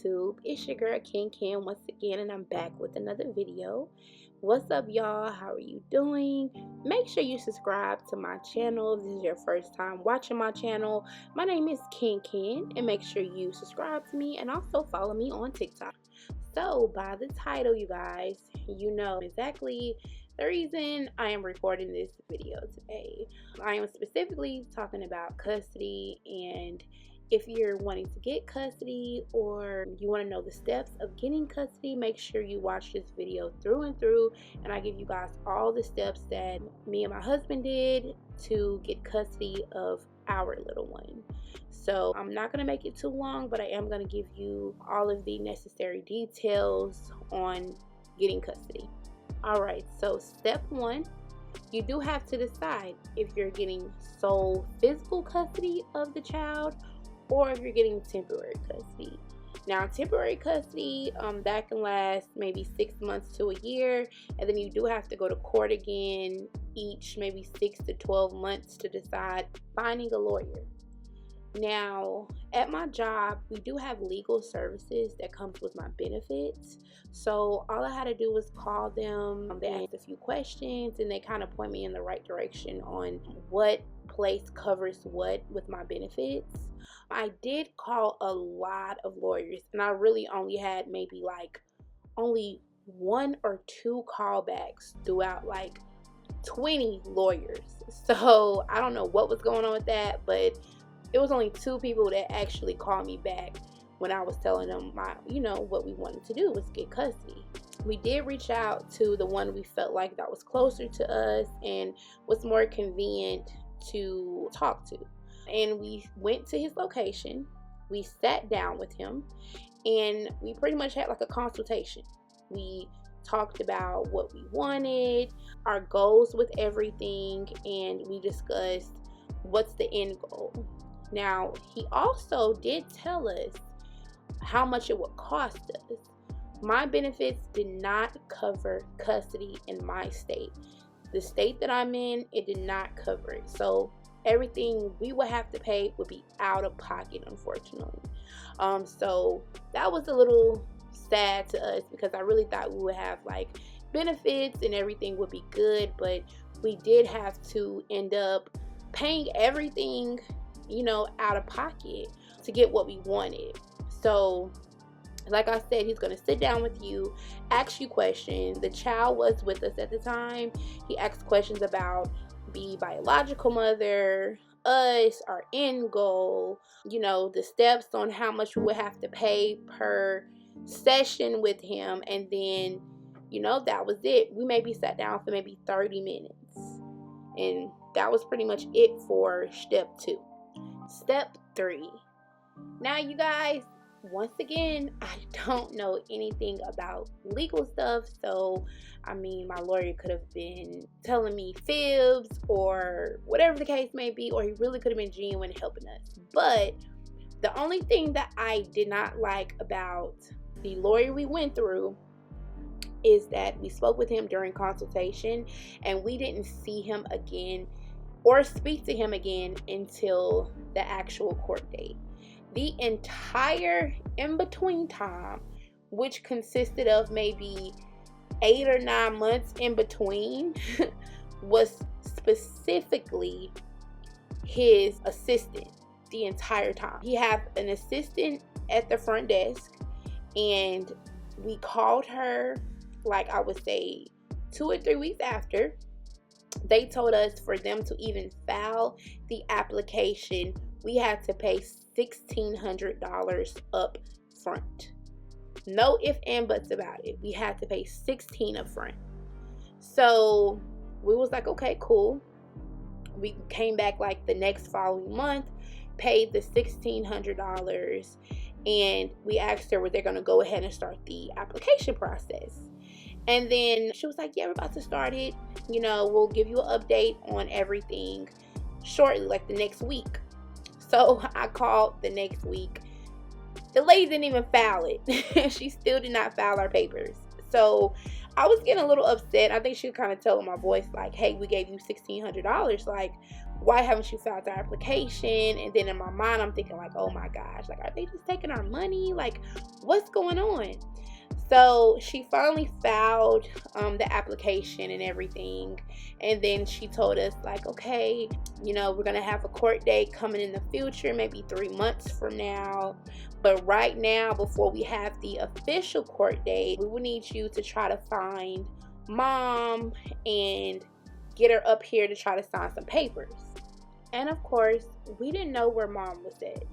YouTube? It's your girl Ken once again, and I'm back with another video. What's up, y'all? How are you doing? Make sure you subscribe to my channel if this is your first time watching my channel. My name is Ken, and make sure you subscribe to me and also follow me on TikTok. So by the title, you guys, you know exactly the reason I am recording this video today. I am specifically talking about custody, and if you're wanting to get custody or you want to know the steps of getting custody, make sure you watch this video through and through, and I give you guys all the steps that me and my husband did to get custody of our little one. So I'm not going to make it too long, but I am going to give you all of the necessary details on getting custody. Alright, so step one, you do have to decide if you're getting sole physical custody of the child or if you're getting temporary custody. Now, temporary custody, that can last maybe 6 months to a year, and then you do have to go to court again each maybe 6 to 12 months to decide finding a lawyer. Now, at my job, we do have legal services that comes with my benefits. So all I had to do was call them. They asked a few questions and they kind of point me in the right direction on what place covers what with my benefits. I did call a lot of lawyers, and I really only had maybe like only 1 or 2 callbacks throughout like 20 lawyers. So I don't know what was going on with that, but it was only 2 people that actually called me back when I was telling them what we wanted to do was get custody. We did reach out to the one we felt like that was closer to us and was more convenient to talk to. And we went to his location, we sat down with him, and we pretty much had like a consultation. We talked about what we wanted, our goals with everything, and we discussed what's the end goal. Now, he also did tell us how much it would cost us. My benefits did not cover custody in my state. The state that I'm in, it did not cover it. So everything we would have to pay would be out of pocket, unfortunately. So that was a little sad to us because I really thought we would have like benefits and everything would be good, but we did have to end up paying everything out of pocket to get what we wanted. So like I said, he's going to sit down with you, ask you questions. The child was with us at the time. He asked questions about the biological mother, us, our end goal, the steps on how much we would have to pay per session with him, and then that was it. We maybe sat down for maybe 30 minutes, and that was pretty much it for step 2. Step 3. Now, you guys, once again, I don't know anything about legal stuff, so my lawyer could have been telling me fibs or whatever the case may be, or he really could have been genuine helping us. But the only thing that I did not like about the lawyer we went through is that we spoke with him during consultation and we didn't see him again or speak to him again until the actual court date. The entire in-between time, which consisted of maybe 8 or 9 months in between, was specifically his assistant the entire time. He had an assistant at the front desk, and we called her, like I would say 2 or 3 weeks after. They told us for them to even file the application, we had to pay $1,600 up front. No ifs and buts about it. We had to pay $1,600 up front. So we was like, okay, cool. We came back like the next following month, paid the $1,600, and we asked her were they going to go ahead and start the application process. And then she was like, yeah, we're about to start it. We'll give you an update on everything shortly, like the next week. So I called the next week. The lady didn't even file it. She still did not file our papers. So I was getting a little upset. I think she was kind of telling my voice, like, hey, we gave you $1,600. Like, why haven't you filed the application? And then in my mind, I'm thinking, like, oh my gosh, like, are they just taking our money? Like, what's going on? So she finally filed the application and everything. And then she told us, like, okay, you know, we're going to have a court date coming in the future, maybe 3 months from now. But right now, before we have the official court date, we will need you to try to find mom and get her up here to try to sign some papers. And of course, we didn't know where mom was at.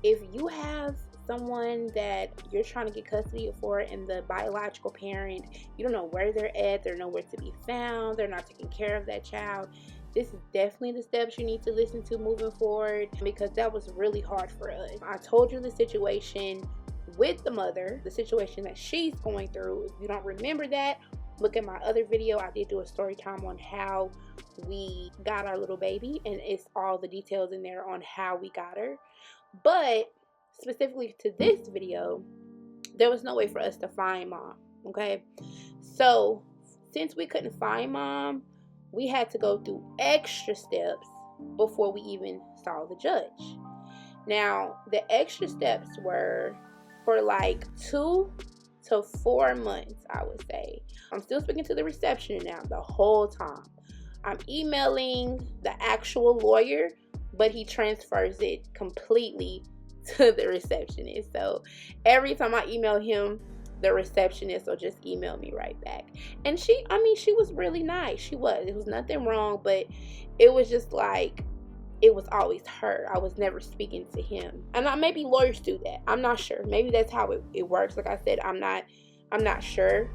If you have someone that you're trying to get custody for and the biological parent, you don't know where they're at, they're nowhere to be found, they're not taking care of that child, this is definitely the steps you need to listen to moving forward, because that was really hard for us. I told you the situation with the mother, the situation that she's going through. If you don't remember that, look at my other video. I did do a story time on how we got our little baby, and it's all the details in there on how we got her. But specifically to this video, there was no way for us to find mom. Okay, so since we couldn't find mom, we had to go through extra steps before we even saw the judge. Now, the extra steps were for like 2 to 4 months, I would say. I'm still speaking to the receptionist now the whole time. I'm emailing the actual lawyer, but he transfers it completely to the receptionist. So every time I email him, the receptionist will just email me right back. And she was really nice. She was. It was nothing wrong, but it was just like, it was always her. I was never speaking to him. And maybe lawyers do that. I'm not sure. Maybe that's how it works. Like I said, I'm not sure.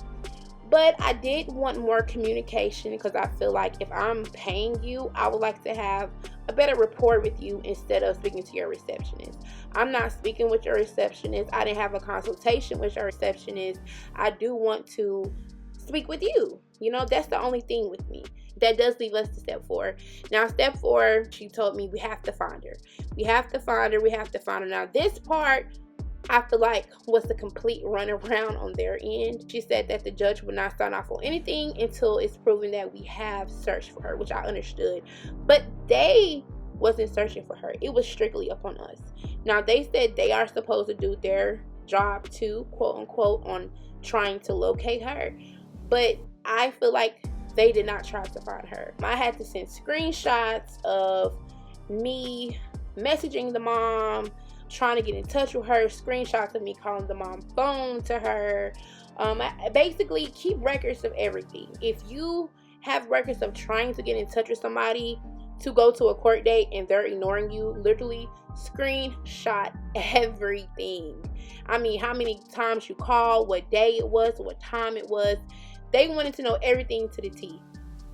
But I did want more communication, because I feel like if I'm paying you, I would like to have a better rapport with you instead of speaking to your receptionist. I'm not speaking with your receptionist. I didn't have a consultation with your receptionist. I do want to speak with you. You know, that's the only thing with me. That does leave us to step 4. Now, step 4, she told me we have to find her. We have to find her. We have to find her. Now, this part, I feel like was a complete runaround on their end. She said that the judge would not sign off on anything until it's proven that we have searched for her, which I understood. But they wasn't searching for her. It was strictly upon us. Now, they said they are supposed to do their job too, quote unquote, on trying to locate her. But I feel like they did not try to find her. I had to send screenshots of me messaging the mom, trying to get in touch with her, screenshots of me calling the mom phone to her. I basically keep records of everything. If you have records of trying to get in touch with somebody to go to a court date and they're ignoring you, literally screenshot everything. I mean, how many times you called, what day it was, what time it was. They wanted to know everything to the T.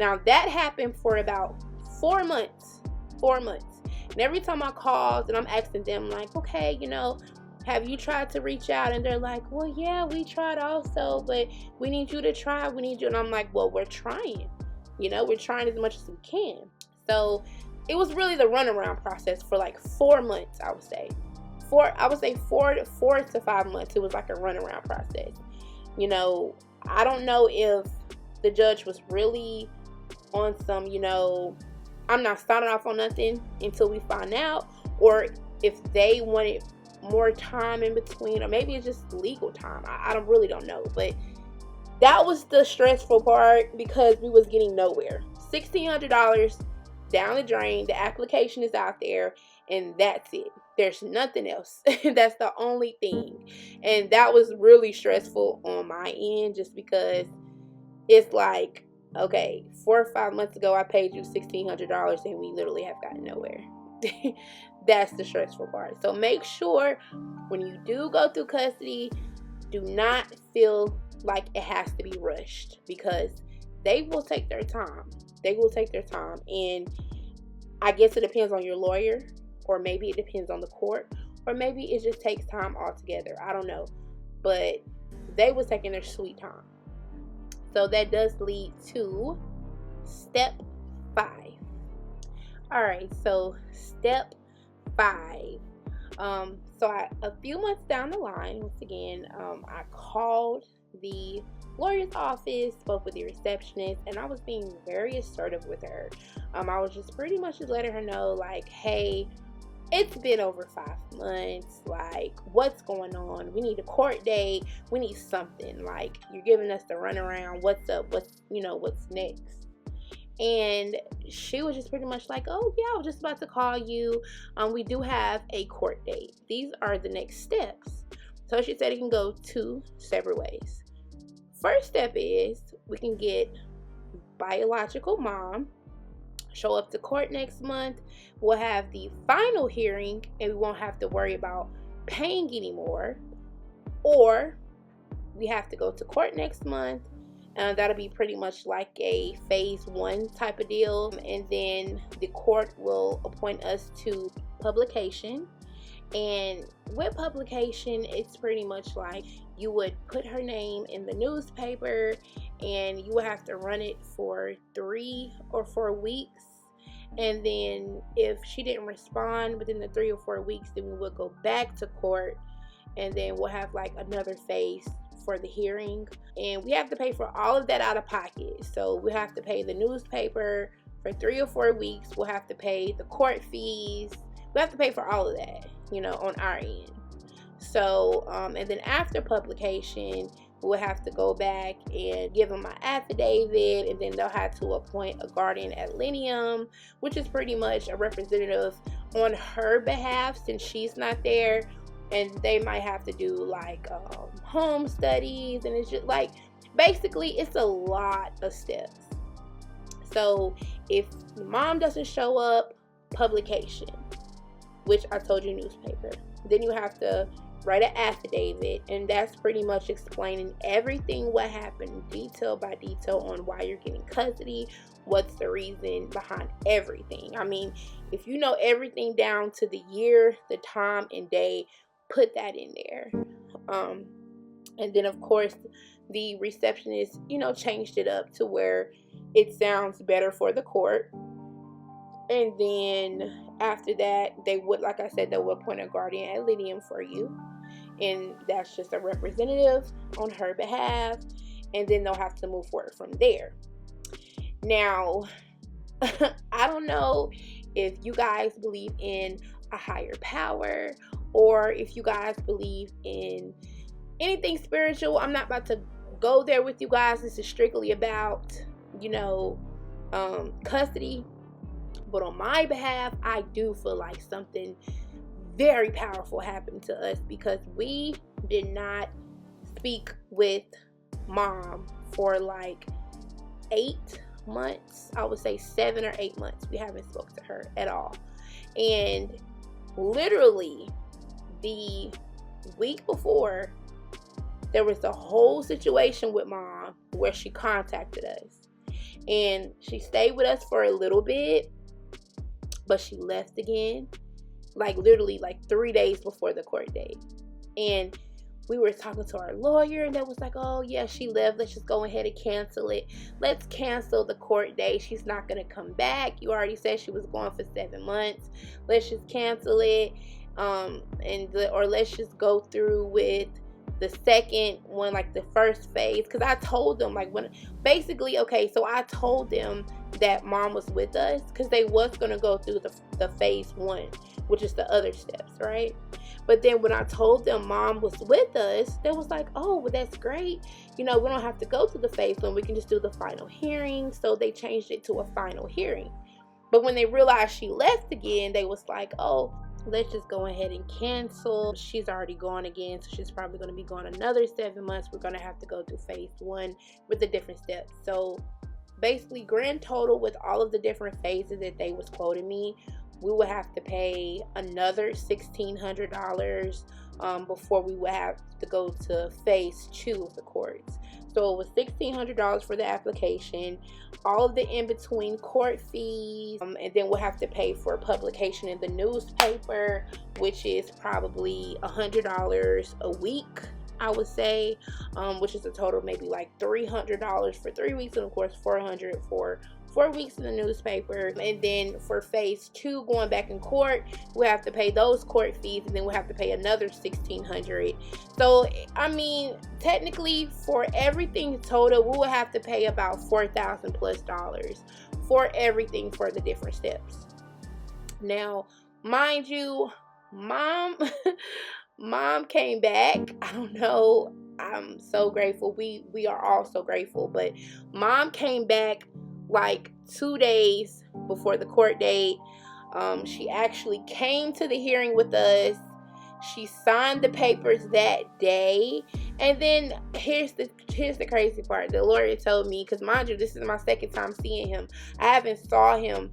Now, that happened for about 4 months. 4 months. And every time I called and I'm asking them, like, okay, you know, have you tried to reach out? And they're like, well, yeah, we tried also, but we need you to try. We need you. And I'm like, well, we're trying. You know, we're trying as much as we can. So it was really the runaround process for like 4 months, I would say. 4 to 5 months. It was like a runaround process. You know, I don't know if the judge was really on some, you know, I'm not signing off on nothing until we find out, or if they wanted more time in between, or maybe it's just legal time. I really don't know. But that was the stressful part, because we was getting nowhere. $1,600 down the drain. The application is out there, and that's it. There's nothing else. That's the only thing. And that was really stressful on my end, just because it's like, okay, 4 or 5 months ago, I paid you $1,600 and we literally have gotten nowhere. That's the stressful part. So make sure when you do go through custody, do not feel like it has to be rushed, because they will take their time. They will take their time. And I guess it depends on your lawyer, or maybe it depends on the court, or maybe it just takes time altogether. I don't know. But they were taking their sweet time. So that does lead to step 5. All right, so step 5. A few months down the line, once again, I called the lawyer's office, spoke with the receptionist, and I was being very assertive with her. I was just pretty much just letting her know, like, hey, it's been over 5 months. Like, what's going on? We need a court date. We need something. Like, you're giving us the runaround. What's up? What's next? And she was just pretty much like, oh yeah, I was just about to call you. We do have a court date. These are the next steps. So she said it can go 2 separate ways. First step is we can get biological mom, show up to court next month. We'll have the final hearing and we won't have to worry about paying anymore. Or we have to go to court next month. That'll be pretty much like a phase 1 type of deal. And then the court will appoint us to publication. And with publication, it's pretty much like you would put her name in the newspaper and you would have to run it for 3 or 4 weeks. And then if she didn't respond within the 3 or 4 weeks, then we would go back to court and then we'll have like another phase for the hearing. And we have to pay for all of that out of pocket. So we have to pay the newspaper for 3 or 4 weeks. We'll have to pay the court fees. We have to pay for all of that, on our end. So, and then after publication, we'll have to go back and give them my affidavit, and then they'll have to appoint a guardian ad litem, which is pretty much a representative on her behalf since she's not there. And they might have to do like home studies, and it's just like, basically it's a lot of steps. So if mom doesn't show up, publication, which I told you, newspaper. Then you have to write an affidavit, and that's pretty much explaining everything what happened, detail by detail, on why you're getting custody, what's the reason behind everything. I mean, if you know everything down to the year, the time, and day, put that in there. And then of course the receptionist, changed it up to where it sounds better for the court. And then after that, they would, like I said, they would appoint a guardian ad litem for you. And that's just a representative on her behalf. And then they'll have to move forward from there. Now, I don't know if you guys believe in a higher power or if you guys believe in anything spiritual. I'm not about to go there with you guys. This is strictly about, custody. But on my behalf, I do feel like something very powerful happened to us because we did not speak with mom for like 8 months. I would say 7 or 8 months. We haven't spoke to her at all. And literally the week before, there was a whole situation with mom where she contacted us. And she stayed with us for a little bit, but she left again, like literally like 3 days before the court date. And we were talking to our lawyer, and that was like, oh yeah, she left. Let's just go ahead and cancel it. Let's cancel the court date. She's not going to come back. You already said she was gone for 7 months. Let's just cancel it. Or let's just go through with the second one, like the first phase. Because I told them, like, so I told them that mom was with us because they was going to go through the phase 1, which is the other steps, right? But then when I told them mom was with us, they was like, oh, well, that's great. We don't have to go to the phase 1. We can just do the final hearing. So they changed it to a final hearing. But when they realized she left again, they was like, oh, let's just go ahead and cancel. She's already gone again, so she's probably going to be gone another 7 months. We're going to have to go through phase 1 with the different steps. So basically, grand total with all of the different phases that they was quoting me, we would have to pay another $1,600 before we would have to go to phase 2 of the courts. So it was $1,600 for the application, all of the in-between court fees, and then we'll have to pay for publication in the newspaper, which is probably $100 a week, I would say, which is a total maybe like $300 for 3 weeks, and of course $400 for 4 weeks in the newspaper, and then for phase 2, going back in court, we have to pay those court fees, and then we have to pay another $1,600. So I mean, technically for everything total, we will have to pay about $4,000 plus for everything for the different steps. Now, mind you, mom came back. I don't know, I'm so grateful. We are all so grateful. But mom came back like 2 days before the court date. She actually came to the hearing with us. She signed the papers that day. And then here's the crazy part. The lawyer told me, because mind you, this is my second time seeing him. I haven't saw him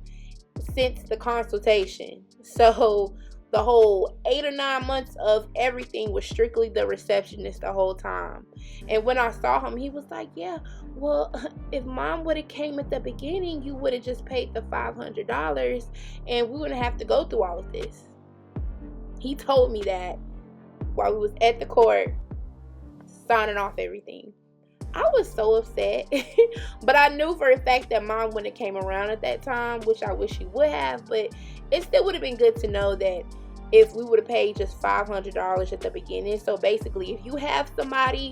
since the consultation. So the whole 8 or 9 months of everything was strictly the receptionist the whole time. And when I saw him, he was like, yeah, well, if mom would have came at the beginning, you would have just paid the $500 and we wouldn't have to go through all of this. He told me that while we was at the court signing off everything. I was so upset. But I knew for a fact that mom wouldn't have came around at that time, which I wish she would have. But it still would have been good to know that if we would have paid just $500 at the beginning. So basically, if you have somebody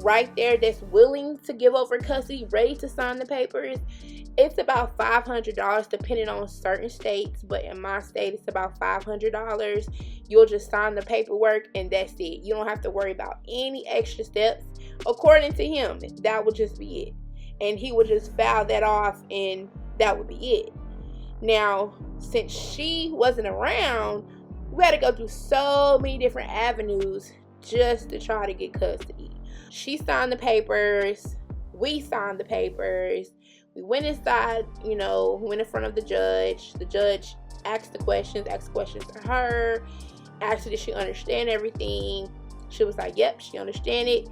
right there that's willing to give over custody, ready to sign the papers, it's about $500 depending on certain states. But in my state, it's about $500. You'll just sign the paperwork and that's it. You don't have to worry about any extra steps. According to him, that would just be it. And he would just file that off and that would be it. Now, since she wasn't around, we had to go through so many different avenues just to try to get custody. She signed the papers. We signed the papers. We went inside, we went in front of the judge. The judge asked questions to her. Asked her, did she understand everything? She was like, yep, she understand it.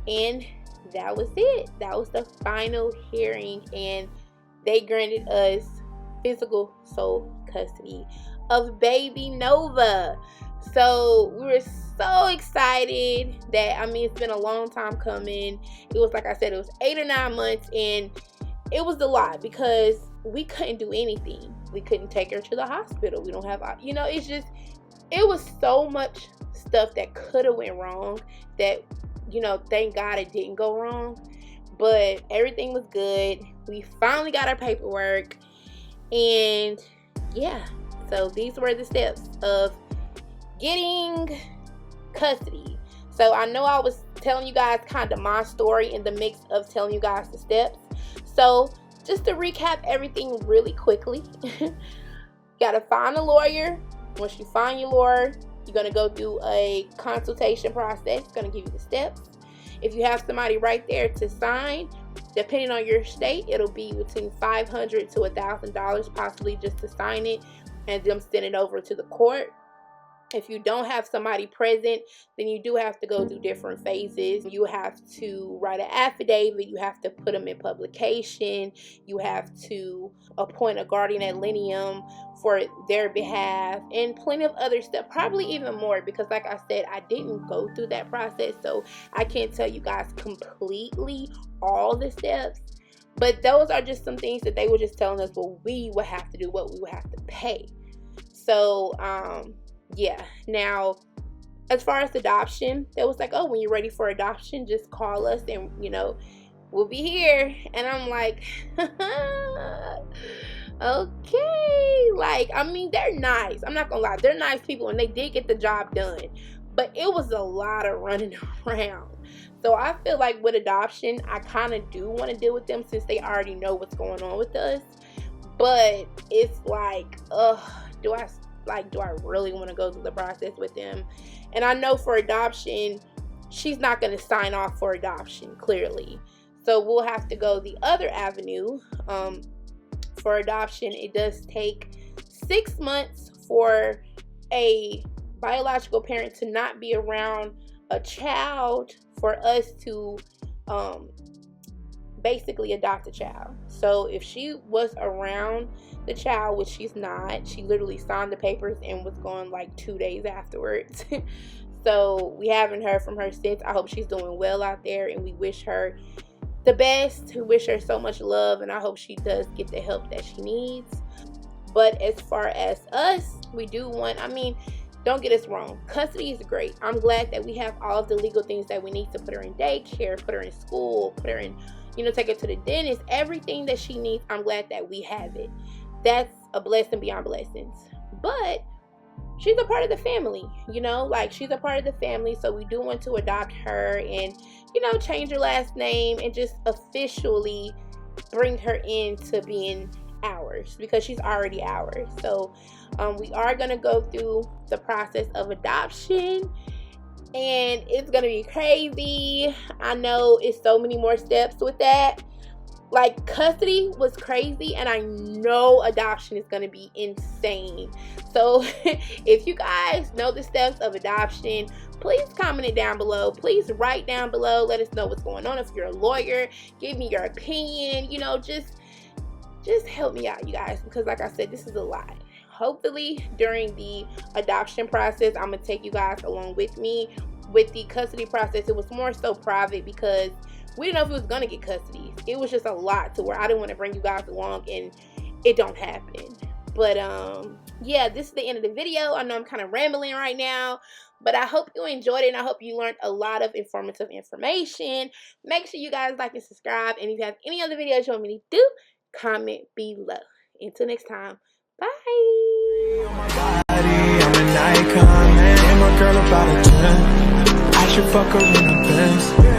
And that was it. That was the final hearing. And they granted us physical sole custody of baby Nova. So we were so excited that, it's been a long time coming. It was, like I said, it was 8 or 9 months, and it was a lot because we couldn't do anything. We couldn't take her to the hospital. We don't have, it was so much stuff that could have went wrong that, thank God it didn't go wrong. But everything was good. We finally got our paperwork, and yeah. So these were the steps of getting custody. So I know I was telling you guys kind of my story in the mix of telling you guys the steps. So just to recap everything really quickly, you gotta find a lawyer. Once you find your lawyer, you're gonna go through a consultation process. It's gonna give you the steps. If you have somebody right there to sign, depending on your state, it'll be between $500 to $1,000 possibly just to sign it and them send it over to the court. If you don't have somebody present, then you do have to go through different phases. You have to write an affidavit. You have to put them in publication. You have to appoint a guardian ad litem for their behalf, and plenty of other stuff, probably even more, because like I said, I didn't go through that process, so I can't tell you guys completely all the steps. But those are just some things that they were just telling us what we would have to do, what we would have to pay. So, yeah. Now, as far as adoption, they was like, oh, when you're ready for adoption, just call us and, we'll be here. And I'm like, okay. Like, they're nice. I'm not gonna lie. They're nice people and they did get the job done. But it was a lot of running around. So I feel like with adoption, I kind of do want to deal with them since they already know what's going on with us. But it's like, do I really want to go through the process with them? And I know for adoption, she's not going to sign off for adoption, clearly. So we'll have to go the other avenue. For adoption, it does take 6 months for a biological parent to not be around a child for us to basically adopt a child. So if she was around the child, which she's not, she literally signed the papers and was gone like 2 days afterwards. So we haven't heard from her since. I hope she's doing well out there, and we wish her the best. We wish her so much love, and I hope she does get the help that she needs. But as far as us, we do want, I mean, don't get us wrong, custody is great. I'm glad that we have all of the legal things that we need to put her in daycare, put her in school, put her in, take her to the dentist, everything that she needs. I'm glad that we have it. That's a blessing beyond blessings. But she's a part of the family, like she's a part of the family. So we do want to adopt her and, change her last name and just officially bring her into being ours, because she's already ours. So we are going to go through the process of adoption, and it's going to be crazy. I know it's so many more steps with that. Like, custody was crazy, and I know adoption is going to be insane. So if you guys know the steps of adoption, please comment it down below. Please write down below. Let us know what's going on. If you're a lawyer, give me your opinion. Just help me out, you guys, because like I said, this is a lot. Hopefully during the adoption process, I'm going to take you guys along with me. With the custody process, it was more so private because we didn't know if we was going to get custody. It was just a lot to where I didn't want to bring you guys along and it don't happen. But yeah, this is the end of the video. I know I'm kind of rambling right now, but I hope you enjoyed it, and I hope you learned a lot of informative information. Make sure you guys like and subscribe, and if you have any other videos you want me to do, comment below. Until next time, bye. I'm an icon, man. My girl about a 10. I should fuck her in a Benz.